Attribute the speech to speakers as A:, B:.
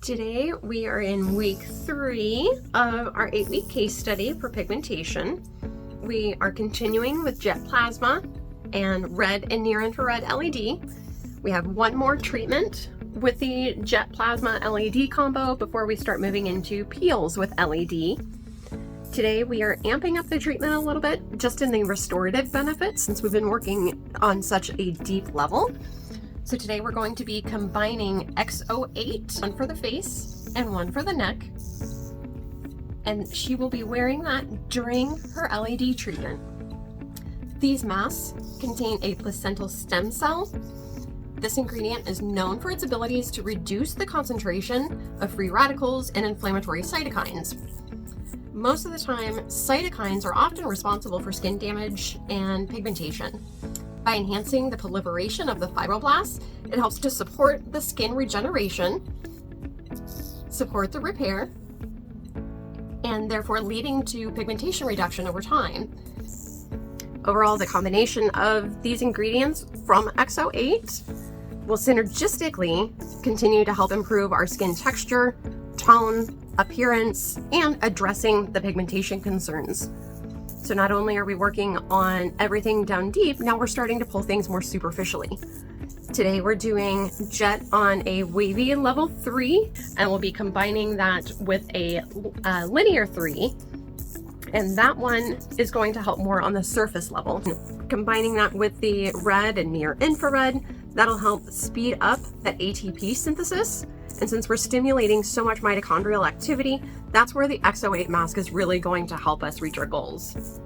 A: Today we are in week 3 of our 8-week case study for pigmentation. We are continuing with jet plasma and red and near infrared LED. We have one more treatment with the jet plasma LED combo before we start moving into peels with LED. Today we are amping up the treatment a little bit just in the restorative benefits since we've been working on such a deep level. So today we're going to be combining X08, one for the face and one for the neck. And she will be wearing that during her LED treatment. These masks contain a placental stem cell. This ingredient is known for its abilities to reduce the concentration of free radicals and inflammatory cytokines. Most of the time, cytokines are often responsible for skin damage and pigmentation. By enhancing the proliferation of the fibroblasts, it helps to support the skin regeneration, support the repair, and therefore leading to pigmentation reduction over time. Overall, the combination of these ingredients from X08 will synergistically continue to help improve our skin texture, tone, appearance, and addressing the pigmentation concerns. So not only are we working on everything down deep, now we're starting to pull things more superficially. Today we're doing jet on a Wavy Level 3, and we'll be combining that with a linear 3. And that one is going to help more on the surface level. Combining that with the red and near infrared, that'll help speed up that ATP synthesis. And since we're stimulating so much mitochondrial activity, that's where the X08 mask is really going to help us reach our goals.